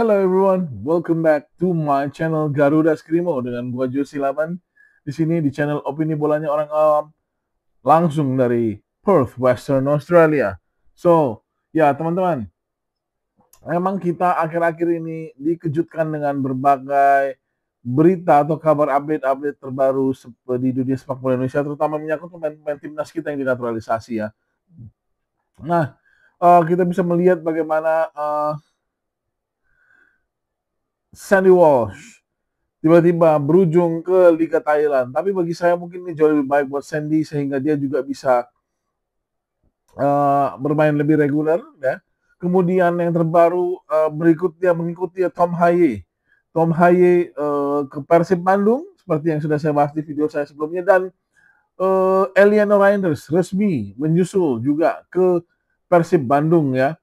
Hello everyone, welcome back to my channel Garuda Skrimo dengan gua Josi Laban di sini di channel opini bolanya orang awam langsung dari Perth, Western Australia. So, ya teman-teman, memang kita akhir-akhir ini dikejutkan dengan berbagai berita atau kabar update-update terbaru di dunia sepak bola Indonesia, terutama menyangkut pemain-pemain timnas kita yang dinaturalisasi ya. Nah, kita bisa melihat bagaimana Sandy Walsh tiba-tiba berujung ke Liga Thailand. Tapi bagi saya mungkin ini jauh lebih baik buat Sandy sehingga dia juga bisa bermain lebih reguler ya. Kemudian yang terbaru berikutnya mengikuti Tom Haye. Tom Haye ke Persib Bandung seperti yang sudah saya bahas di video saya sebelumnya, dan Eliano Reinders resmi menyusul juga ke Persib Bandung ya.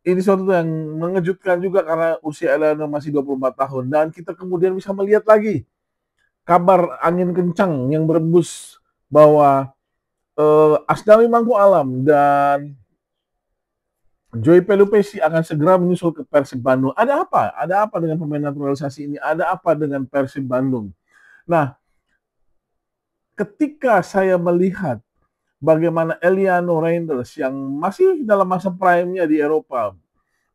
Ini suatu yang mengejutkan juga karena usia Eliano masih 24 tahun, dan kita kemudian bisa melihat lagi kabar angin kencang yang berembus bahwa Asnawi Mangku Alam dan Joey Pelupesi akan segera menyusul ke Persib Bandung. Ada apa? Ada apa dengan pemain naturalisasi ini? Ada apa dengan Persib Bandung? Nah, ketika saya melihat bagaimana Eliano Reinders yang masih dalam masa prime-nya di Eropa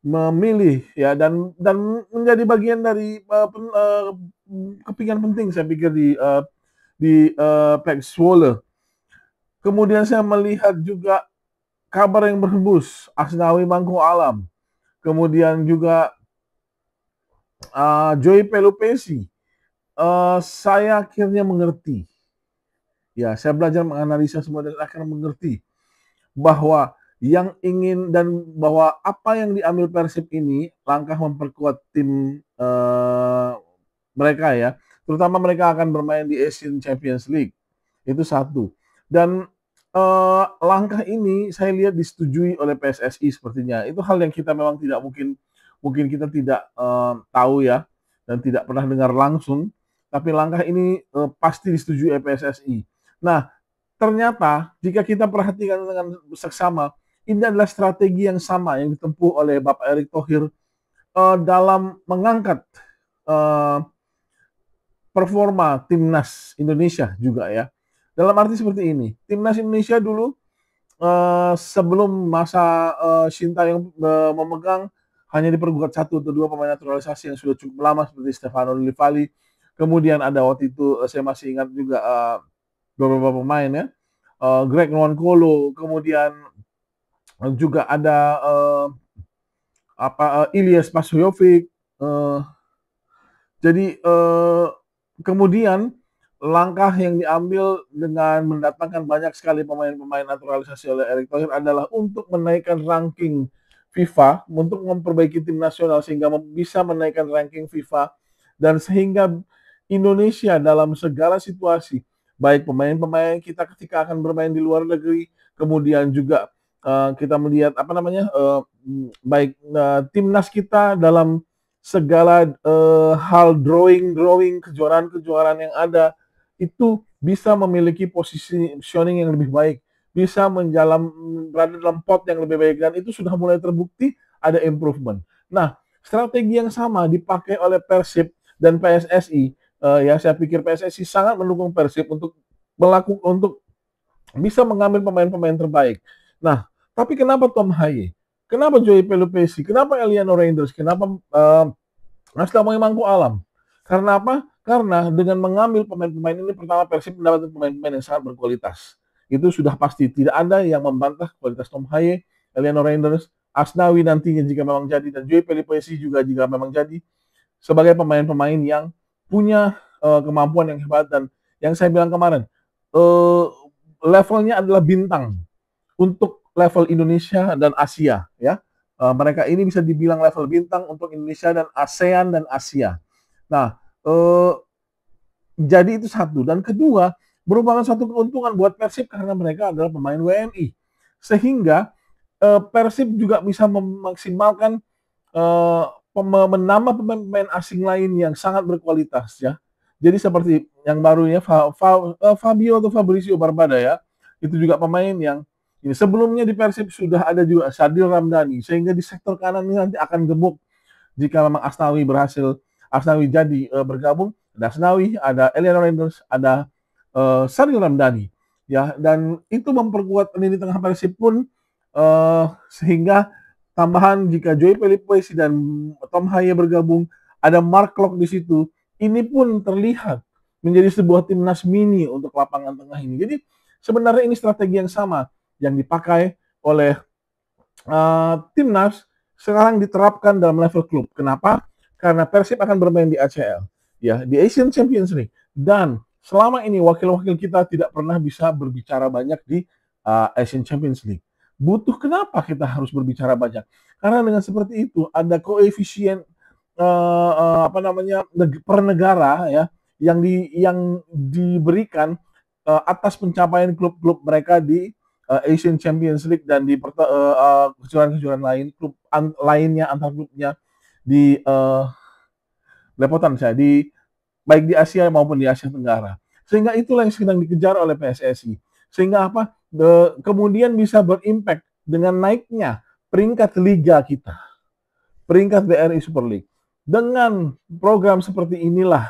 memilih ya dan menjadi bagian dari kepingan penting saya pikir di Pek Zwolle. Kemudian saya melihat juga kabar yang berhembus Asnawi Mangku Alam, kemudian juga Joey Pelupesi. Saya akhirnya mengerti. Ya, saya belajar menganalisa semua dan akhirnya mengerti bahwa yang ingin dan bahwa apa yang diambil Persib ini langkah memperkuat tim mereka ya, terutama mereka akan bermain di Asian Champions League, itu satu. Dan langkah ini saya lihat disetujui oleh PSSI sepertinya. Itu hal yang kita memang tidak mungkin kita tidak tahu ya dan tidak pernah dengar langsung, tapi langkah ini pasti disetujui oleh PSSI. Nah, ternyata jika kita perhatikan dengan seksama, ini adalah strategi yang sama yang ditempuh oleh Bapak Erick Thohir dalam mengangkat performa timnas Indonesia juga ya. Dalam arti seperti ini, timnas Indonesia dulu sebelum masa Sintayong memegang hanya dipergugat 1 atau 2 pemain naturalisasi yang sudah cukup lama seperti Stefano Lillivali. Kemudian ada waktu itu saya masih ingat juga beberapa pemain ya, Greg Nwankolo, kemudian juga ada Ilyas Pasojovic. Jadi kemudian langkah yang diambil dengan mendatangkan banyak sekali pemain-pemain naturalisasi oleh Erick Thohir adalah untuk menaikkan ranking FIFA, untuk memperbaiki tim nasional sehingga bisa menaikkan ranking FIFA, dan sehingga Indonesia dalam segala situasi, baik pemain-pemain kita ketika akan bermain di luar negeri, kemudian juga kita melihat baik timnas kita dalam segala hal drawing kejuaraan yang ada, itu bisa memiliki positioning yang lebih baik, bisa berada dalam pot yang lebih baik, dan itu sudah mulai terbukti ada improvement. Nah, strategi yang sama dipakai oleh Persib dan PSSI. Ya, saya pikir PSSI sangat mendukung Persib untuk bisa mengambil pemain-pemain terbaik. Nah, tapi kenapa Tom Haye? Kenapa Joey Pelupesi? Kenapa Eliano Reinders? Kenapa Asnawi Mangku Alam? Karena apa? Karena dengan mengambil pemain-pemain ini, pertama Persib mendapatkan pemain-pemain yang sangat berkualitas. Itu sudah pasti. Tidak ada yang membantah kualitas Tom Haye, Eliano Reinders, Asnawi nantinya jika memang jadi, dan Joey Pelupesi juga jika memang jadi, sebagai pemain-pemain yang punya kemampuan yang hebat, dan yang saya bilang kemarin, levelnya adalah bintang untuk level Indonesia dan Asia ya. Mereka ini bisa dibilang level bintang untuk Indonesia dan ASEAN dan Asia. Nah, jadi itu satu. Dan kedua, merupakan suatu keuntungan buat Persib karena mereka adalah pemain WNI. Sehingga Persib juga bisa memaksimalkan menambah pemain-pemain asing lain yang sangat berkualitas ya. Jadi seperti yang barunya Fabio atau Fabrizio Barbada ya. Itu juga pemain yang Ini sebelumnya di Persib sudah ada juga Sadil Ramdhani, sehingga di sektor kanan ini nanti akan gemuk jika memang Asnawi jadi bergabung. Ada Asnawi, ada Elian Reynolds, ada Sadil Ramdhani, ya, dan itu memperkuat lini tengah Persib pun, sehingga tambahan jika Joey Pelipesi dan Tom Haye bergabung, ada Mark Klok di situ, ini pun terlihat menjadi sebuah timnas mini untuk lapangan tengah ini. Jadi sebenarnya ini strategi yang sama yang dipakai oleh timnas sekarang diterapkan dalam level klub. Kenapa? Karena Persib akan bermain di ACL, ya, di Asian Champions League, dan selama ini wakil-wakil kita tidak pernah bisa berbicara banyak di Asian Champions League. Butuh kenapa kita harus berbicara banyak? Karena dengan seperti itu ada koefisien per negara, ya, yang diberikan atas pencapaian klub-klub mereka di Asian Champions League dan di kejuaraan-kejuaraan lain, klub lainnya antar klubnya di lepotan saya di baik di Asia maupun di Asia Tenggara. Sehingga itulah yang sedang dikejar oleh PSSI. Sehingga apa? Kemudian bisa berimpact dengan naiknya peringkat liga kita, peringkat BRI Super League. Dengan program seperti inilah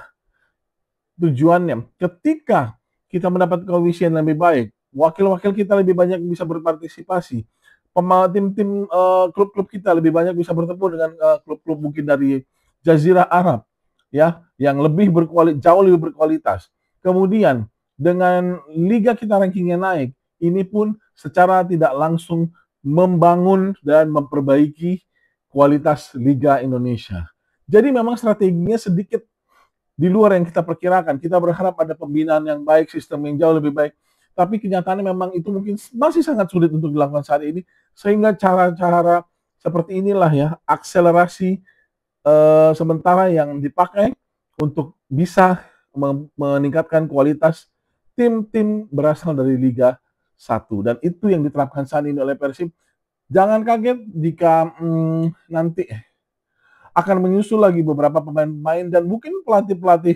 tujuannya. Ketika kita mendapat koefisien lebih baik, wakil-wakil kita lebih banyak bisa berpartisipasi, tim-tim klub-klub kita lebih banyak bisa bertemu dengan klub-klub mungkin dari Jazirah Arab, ya, yang jauh lebih berkualitas. Kemudian dengan liga kita rankingnya naik, ini pun secara tidak langsung membangun dan memperbaiki kualitas Liga Indonesia. Jadi memang strateginya sedikit di luar yang kita perkirakan. Kita berharap ada pembinaan yang baik, sistem yang jauh lebih baik. Tapi kenyataannya memang itu mungkin masih sangat sulit untuk dilakukan saat ini. Sehingga cara-cara seperti inilah, ya, akselerasi sementara yang dipakai untuk bisa meningkatkan kualitas tim-tim berasal dari Liga 1. Dan itu yang diterapkan saat ini oleh Persib. Jangan kaget jika nanti akan menyusul lagi beberapa pemain-pemain dan mungkin pelatih-pelatih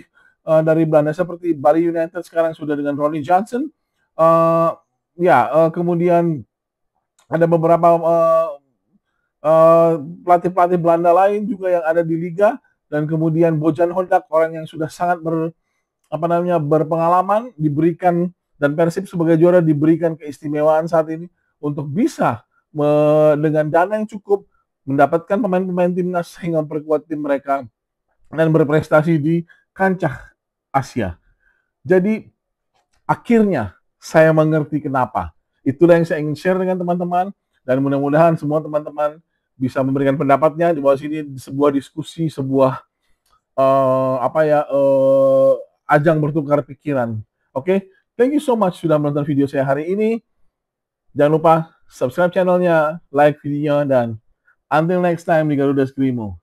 dari Belanda seperti Bali United sekarang sudah dengan Ronnie Johnson. Kemudian ada beberapa pelatih-pelatih Belanda lain juga yang ada di liga, dan kemudian Bojan Hodak, orang yang sudah sangat berpengalaman, diberikan, dan Persib sebagai juara diberikan keistimewaan saat ini untuk bisa dengan dana yang cukup mendapatkan pemain-pemain timnas sehingga memperkuat tim mereka dan berprestasi di kancah Asia. Jadi akhirnya saya mengerti kenapa. Itulah yang saya ingin share dengan teman-teman, dan mudah-mudahan semua teman-teman bisa memberikan pendapatnya di bawah sini, sebuah diskusi, sebuah ajang bertukar pikiran. Oke, thank you so much sudah menonton video saya hari ini. Jangan lupa subscribe channelnya, like videonya, dan until next time di Garuda Skrimo.